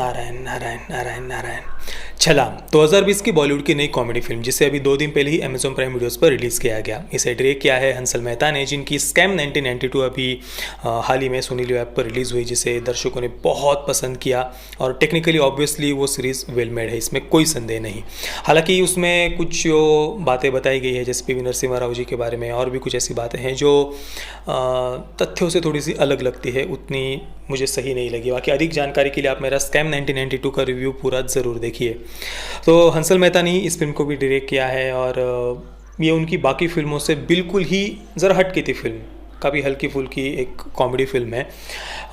नारायण नारायण नारायण नारायण। छलाम 2020 की बॉलीवुड की नई कॉमेडी फिल्म जिसे अभी 2 दिन पहले ही अमेजॉन प्राइम वीडियोस पर रिलीज़ किया गया। इसे डायरेक्ट किया है हंसल मेहता ने, जिनकी स्कैम 1992 अभी हाल ही में सोनी लिव ऐप पर रिलीज़ हुई, जिसे दर्शकों ने बहुत पसंद किया। और टेक्निकली ऑब्वियसली वो सीरीज़ वेल मेड है, इसमें कोई संदेह नहीं। हालांकि उसमें कुछ जो बातें बताई गई है जैसे पी.वी. नरसिम्हा राव जी के बारे में, और भी कुछ ऐसी बातें हैं जो तथ्यों से थोड़ी सी अलग लगती है, उतनी मुझे सही नहीं लगी। बाकी अधिक जानकारी के लिए आप मेरा स्कैम 1992 का रिव्यू पूरा ज़रूर देखिए। तो हंसल मेहता ने इस फिल्म को भी डायरेक्ट किया है, और ये उनकी बाकी फिल्मों से बिल्कुल ही ज़रा हट की थी फिल्म। काफ़ी हल्की फुल्की एक कॉमेडी फिल्म है,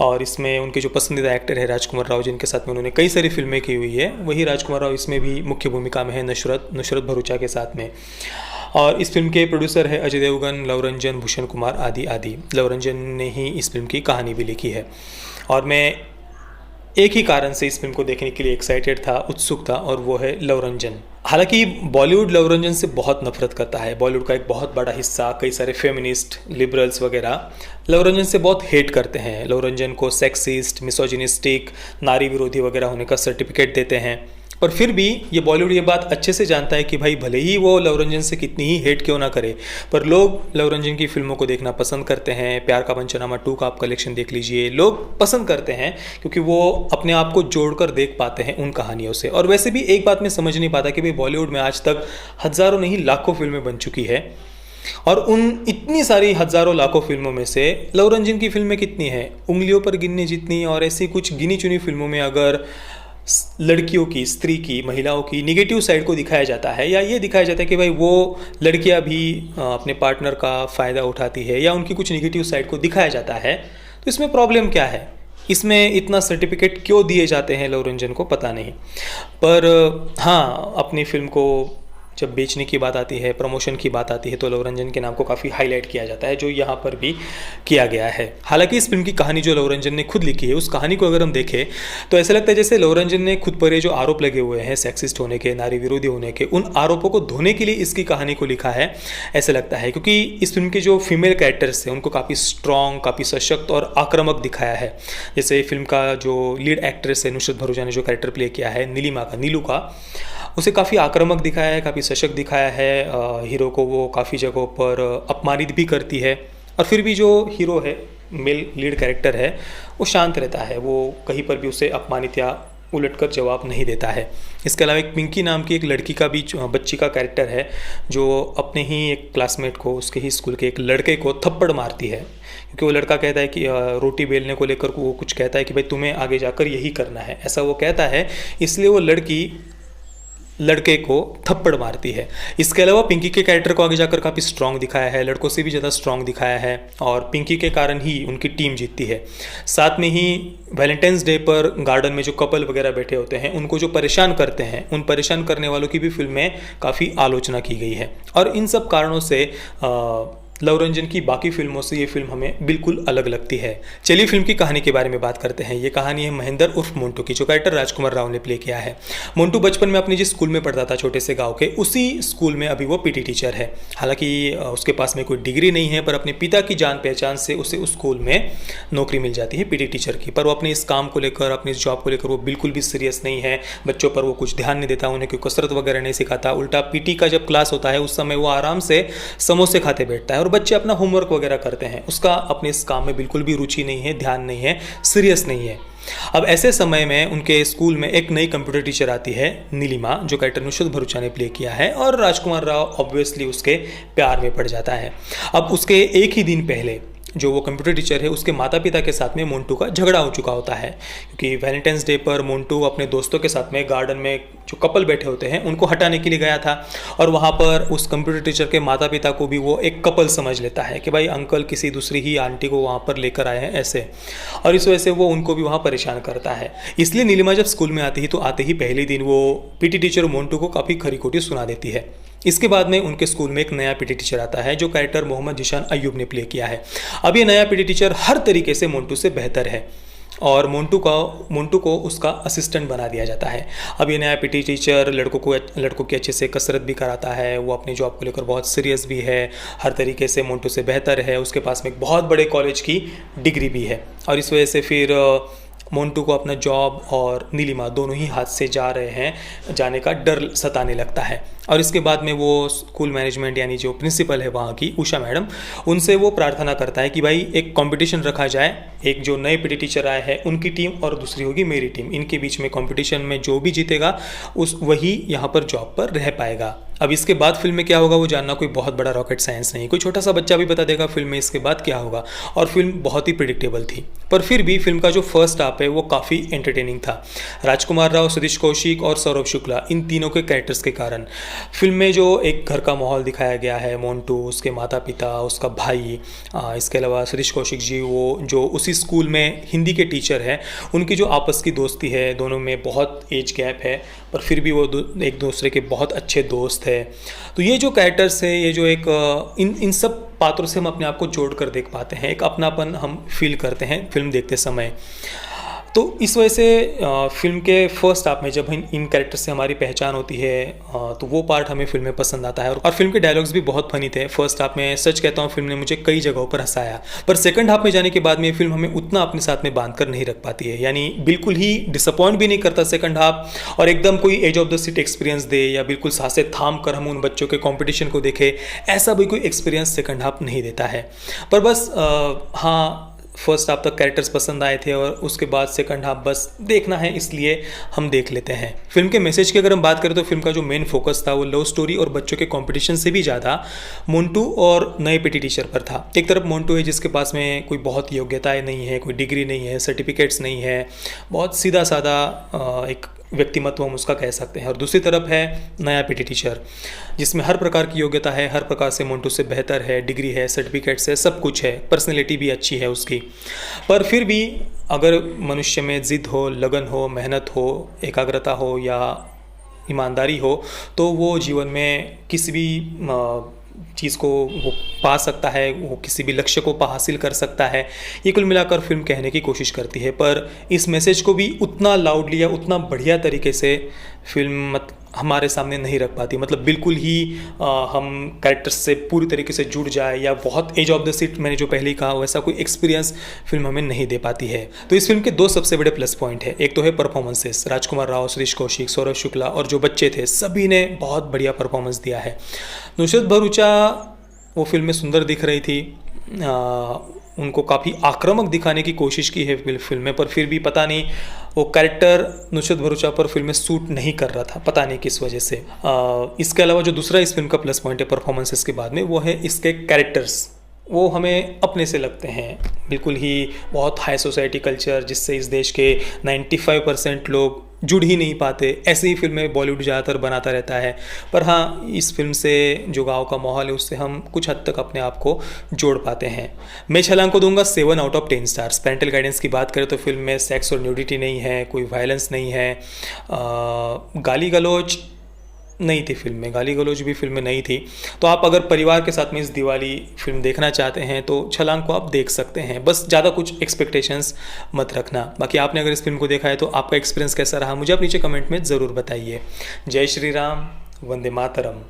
और इसमें उनके जो पसंदीदा एक्टर है राजकुमार राव, जिनके साथ में उन्होंने कई सारी फिल्में की हुई है, वही राजकुमार राव इसमें भी मुख्य भूमिका में है नुसरत भरूचा के साथ में। और इस फिल्म के प्रोड्यूसर है अजय देवगन, लवरंजन, भूषण कुमार आदि आदि। लवरंजन ने ही इस फिल्म की कहानी भी लिखी है, और मैं एक ही कारण से इस फिल्म को देखने के लिए एक्साइटेड था, उत्सुक था, और वो है लवरंजन। हालांकि बॉलीवुड लवरंजन से बहुत नफरत करता है। बॉलीवुड का एक बहुत बड़ा हिस्सा, कई सारे फेमिनिस्ट, लिबरल्स वगैरह लवरंजन से बहुत हेट करते हैं। लवरंजन को सेक्सिस्ट, मिसोजिनिस्टिक, नारी विरोधी वगैरह होने का सर्टिफिकेट देते हैं। पर फिर भी ये बॉलीवुड ये बात अच्छे से जानता है कि भाई भले ही वो लवरंजन से कितनी ही हेट क्यों ना करे, पर लोग लवरंजन की फिल्मों को देखना पसंद करते हैं। प्यार का पंचनामा 2 का आप कलेक्शन देख लीजिए, लोग पसंद करते हैं क्योंकि वो अपने आप को जोड़कर देख पाते हैं उन कहानियों से। और वैसे भी एक बात मैं समझ नहीं पाता कि भाई बॉलीवुड में आज तक हज़ारों नहीं लाखों फिल्में बन चुकी है, और उन इतनी सारी हज़ारों लाखों फिल्मों में से लवरंजन की फिल्में कितनी हैं, उंगलियों पर गिनने जितनी। और ऐसी कुछ गिनी चुनी फिल्मों में अगर लड़कियों की, स्त्री की, महिलाओं की निगेटिव साइड को दिखाया जाता है, या ये दिखाया जाता है कि भाई वो लड़कियां भी अपने पार्टनर का फ़ायदा उठाती है, या उनकी कुछ निगेटिव साइड को दिखाया जाता है, तो इसमें प्रॉब्लम क्या है? इसमें इतना सर्टिफिकेट क्यों दिए जाते हैं लवरंजन को, पता नहीं। पर हाँ, अपनी फिल्म को जब बेचने की बात आती है, प्रमोशन की बात आती है, तो लवरंजन के नाम को काफ़ी हाईलाइट किया जाता है, जो यहाँ पर भी किया गया है। हालांकि इस फिल्म की कहानी जो लवरंजन ने खुद लिखी है, उस कहानी को अगर हम देखें तो ऐसा लगता है जैसे लवरंजन ने खुद पर ये जो आरोप लगे हुए हैं सेक्सिस्ट होने के, नारी विरोधी होने के, उन आरोपों को धोने के लिए इसकी कहानी को लिखा है, ऐसा लगता है। क्योंकि इस फिल्म के जो फीमेल कैरेक्टर्स थे उनको काफ़ी स्ट्रॉन्ग, काफ़ी सशक्त और आक्रामक दिखाया है। जैसे फिल्म का जो लीड एक्ट्रेस है नुसरत भरूचा ने जो कैरेक्टर प्ले किया है नीलू का, उसे काफ़ी आक्रामक दिखाया है, काफ़ी सशक्त दिखाया है। हीरो को वो काफ़ी जगहों पर अपमानित भी करती है, और फिर भी जो हीरो है, मेल लीड कैरेक्टर है, वो शांत रहता है, वो कहीं पर भी उसे अपमानित या उलटकर जवाब नहीं देता है। इसके अलावा एक पिंकी नाम की एक लड़की का भी, बच्ची का कैरेक्टर है, जो अपने ही एक क्लासमेट को, उसके ही स्कूल के एक लड़के को थप्पड़ मारती है, क्योंकि वो लड़का कहता है कि रोटी बेलने को लेकर वो कुछ कहता है कि भाई तुम्हें आगे जाकर यही करना है, ऐसा वो कहता है, इसलिए वो लड़की लड़के को थप्पड़ मारती है। इसके अलावा पिंकी के कैरेक्टर को आगे जाकर काफ़ी स्ट्रॉन्ग दिखाया है, लड़कों से भी ज़्यादा स्ट्रॉन्ग दिखाया है, और पिंकी के कारण ही उनकी टीम जीतती है। साथ में ही वैलेंटाइंस डे पर गार्डन में जो कपल वगैरह बैठे होते हैं, उनको जो परेशान करते हैं, उन परेशान करने वालों की भी फिल्म में काफ़ी आलोचना की गई है। और इन सब कारणों से लवरंजन की बाकी फिल्मों से ये फिल्म हमें बिल्कुल अलग लगती है। चलिए फिल्म की कहानी के बारे में बात करते हैं। ये कहानी है महेंद्र उर्फ मोन्टू की, जो कैरेक्टर राजकुमार राव ने प्ले किया है। मोन्टू बचपन में अपने जिस स्कूल में पढ़ता था, छोटे से गांव के, उसी स्कूल में अभी वो पीटी टीचर है। हालांकि उसके पास में कोई डिग्री नहीं है, पर अपने पिता की जान पहचान से उसे उस स्कूल में नौकरी मिल जाती है पीटी टीचर की। पर वो अपने इस काम को लेकर, अपनी इस जॉब को लेकर वो बिल्कुल भी सीरियस नहीं है। बच्चों पर वो कुछ ध्यान नहीं देता, उन्हें कोई कसरत वगैरह नहीं सिखाता। उल्टा पीटी का जब क्लास होता है उस समय वो आराम से समोसे खाते बैठता है, और बच्चे अपना होमवर्क वगैरह करते हैं। उसका अपने इस काम में बिल्कुल भी रुचि नहीं है, ध्यान नहीं है, सीरियस नहीं है। अब ऐसे समय में उनके स्कूल में एक नई कंप्यूटर टीचर आती है, नीलिमा, जो कैरेक्टर नुसरत भरूचा ने प्ले किया है, और राजकुमार राव ऑब्वियसली उसके प्यार में पड़ जाता है। अब उसके एक ही दिन पहले जो वो कंप्यूटर टीचर है, उसके माता पिता के साथ में मोन्टू का झगड़ा हो चुका होता है, क्योंकि वैलेंटाइंस डे पर मोन्टू अपने दोस्तों के साथ में गार्डन में जो कपल बैठे होते हैं उनको हटाने के लिए गया था, और वहाँ पर उस कंप्यूटर टीचर के माता पिता को भी वो एक कपल समझ लेता है कि भाई अंकल किसी दूसरी ही आंटी को वहाँ पर लेकर आए हैं ऐसे, और इस वजह से वो उनको भी वहाँ परेशान करता है। इसलिए नीलिमा जब स्कूल में आती है तो आते ही पहले दिन वो पीटी टीचर मोन्टू को काफ़ी खरी खोटी सुना देती है। इसके बाद में उनके स्कूल में एक नया पीटी टीचर आता है, जो कैरेक्टर मोहम्मद जिशान अय्यूब ने प्ले किया है। अब ये नया पीटी टीचर हर तरीके से मोन्टू से बेहतर है, और मोन्टू को उसका असिस्टेंट बना दिया जाता है। अब ये नया पीटी टीचर लड़कों की अच्छे से कसरत भी कराता है, वो अपनी जॉब को लेकर बहुत सीरियस भी है, हर तरीके से मोन्टू से बेहतर है, उसके पास में एक बहुत बड़े कॉलेज की डिग्री भी है, और इस वजह से फिर मोंटू को अपना जॉब और नीलिमा दोनों ही हाथ से जा रहे हैं, जाने का डर सताने लगता है। और इसके बाद में वो स्कूल मैनेजमेंट यानी जो प्रिंसिपल है वहाँ की उषा मैडम, उनसे वो प्रार्थना करता है कि भाई एक कंपटीशन रखा जाए, एक जो नए पीटी टीचर आए हैं उनकी टीम और दूसरी होगी मेरी टीम, इनके बीच में कंपटीशन में जो भी जीतेगा वही यहाँ पर जॉब पर रह पाएगा। अब इसके बाद फिल्म में क्या होगा वो जानना कोई बहुत बड़ा रॉकेट साइंस नहीं, कोई छोटा सा बच्चा भी बता देगा फिल्म में इसके बाद क्या होगा। और फिल्म बहुत ही प्रिडिक्टेबल थी, पर फिर भी फिल्म का जो फर्स्ट हाफ है वो काफ़ी एंटरटेनिंग था। राजकुमार राव, सतीश कौशिक और सौरभ शुक्ला, इन तीनों के कैरेक्टर्स के कारण फिल्म में जो एक घर का माहौल दिखाया गया है, मोंटू, उसके माता पिता, उसका भाई, इसके अलावा सतीश कौशिक जी वो जो उसी स्कूल में हिंदी के टीचर हैं, उनकी जो आपस की दोस्ती है, दोनों में बहुत एज गैप है पर फिर भी वो एक दूसरे के बहुत अच्छे दोस्त है। तो ये जो कैरेक्टर्स है, ये जो एक इन सब पात्रों से हम अपने आप को जोड़ कर देख पाते हैं, एक अपनापन हम फील करते हैं फिल्म देखते समय। तो इस वजह से फिल्म के फर्स्ट हाफ में जब इन कैरेक्टर से हमारी पहचान होती है तो वो पार्ट हमें फिल्म में पसंद आता है। और फिल्म के डायलॉग्स भी बहुत फनी थे फर्स्ट हाफ में, सच कहता हूँ फिल्म ने मुझे कई जगहों पर हंसाया। पर सेकंड हाफ में जाने के बाद में फिल्म हमें उतना अपने साथ में बांध कर नहीं रख पाती है, यानी बिल्कुल ही डिसअपॉइंट भी नहीं करता सेकंड हाफ और एकदम कोई edge of the seat experience दे या बिल्कुल सांसें थाम कर हम उन बच्चों के कॉम्पिटिशन को देखें, ऐसा भी कोई एक्सपीरियंस सेकंड हाफ नहीं देता है। पर बस हाँ, फर्स्ट हाफ तक कैरेक्टर्स पसंद आए थे और उसके बाद सेकंड हाफ बस देखना है इसलिए हम देख लेते हैं। फिल्म के मैसेज की अगर हम बात करें तो फिल्म का जो मेन फोकस था वो लव स्टोरी और बच्चों के कंपटीशन से भी ज़्यादा मोंटू और नए पीटी टीचर पर था। एक तरफ मोंटू है जिसके पास में कोई बहुत योग्यताएं नहीं है, कोई डिग्री नहीं है, सर्टिफिकेट्स नहीं है, बहुत सीधा साधा एक व्यक्तिमत्व हम उसका कह सकते हैं। और दूसरी तरफ है नया पीटी टीचर जिसमें हर प्रकार की योग्यता है, हर प्रकार से मोंटू से बेहतर है, डिग्री है, सर्टिफिकेट्स है, सब कुछ है, पर्सनैलिटी भी अच्छी है उसकी। पर फिर भी अगर मनुष्य में ज़िद हो, लगन हो, मेहनत हो, एकाग्रता हो या ईमानदारी हो तो वो जीवन में किसी भी चीज़ को वो पा सकता है, वो किसी भी लक्ष्य को हासिल कर सकता है। ये कुल मिलाकर फिल्म कहने की कोशिश करती है, पर इस मैसेज को भी उतना लाउडली या उतना बढ़िया तरीके से फिल्म हमारे सामने नहीं रख पाती। मतलब बिल्कुल ही हम कैरेक्टर्स से पूरी तरीके से जुड़ जाए या बहुत एज ऑफ द सीट मैंने जो पहले कहा वैसा कोई एक्सपीरियंस फिल्म हमें नहीं दे पाती है। तो इस फिल्म के दो सबसे बड़े प्लस पॉइंट है, एक तो है परफॉर्मेंसेस, राजकुमार राव, सतीश कौशिक, सौरभ शुक्ला और जो बच्चे थे सभी ने बहुत बढ़िया परफॉर्मेंस दिया है। नुसरत भरूचा वो फिल्म में सुंदर दिख रही थी, उनको काफ़ी आक्रामक दिखाने की कोशिश की है फिल्म में, पर फिर भी पता नहीं वो कैरेक्टर नुसरत भरूचा पर फिल्म में सूट नहीं कर रहा था, पता नहीं किस वजह से। इसके अलावा जो दूसरा इस फिल्म का प्लस पॉइंट है परफॉर्मेंसेस के बाद में वो है इसके कैरेक्टर्स, वो हमें अपने से लगते हैं, बिल्कुल ही बहुत हाई सोसाइटी कल्चर जिससे इस देश के 95% लोग जुड़ ही नहीं पाते, ऐसी ही फिल्में बॉलीवुड ज़्यादातर बनाता रहता है। पर हाँ, इस फिल्म से जो गांव का माहौल है उससे हम कुछ हद तक अपने आप को जोड़ पाते हैं। मैं छलांग को दूंगा 7 out of 10 stars. Parental guidance की बात करें तो फिल्म में सेक्स और न्यूडिटी नहीं है, कोई वायलेंस नहीं है, गाली गलौज नहीं थी फिल्म में, गाली गलौज भी फिल्म में नहीं थी। तो आप अगर परिवार के साथ में इस दिवाली फिल्म देखना चाहते हैं तो छलांग को आप देख सकते हैं, बस ज़्यादा कुछ एक्सपेक्टेशंस मत रखना। बाकी आपने अगर इस फिल्म को देखा है तो आपका एक्सपीरियंस कैसा रहा मुझे आप नीचे कमेंट में ज़रूर बताइए। जय श्री राम, वंदे मातरम।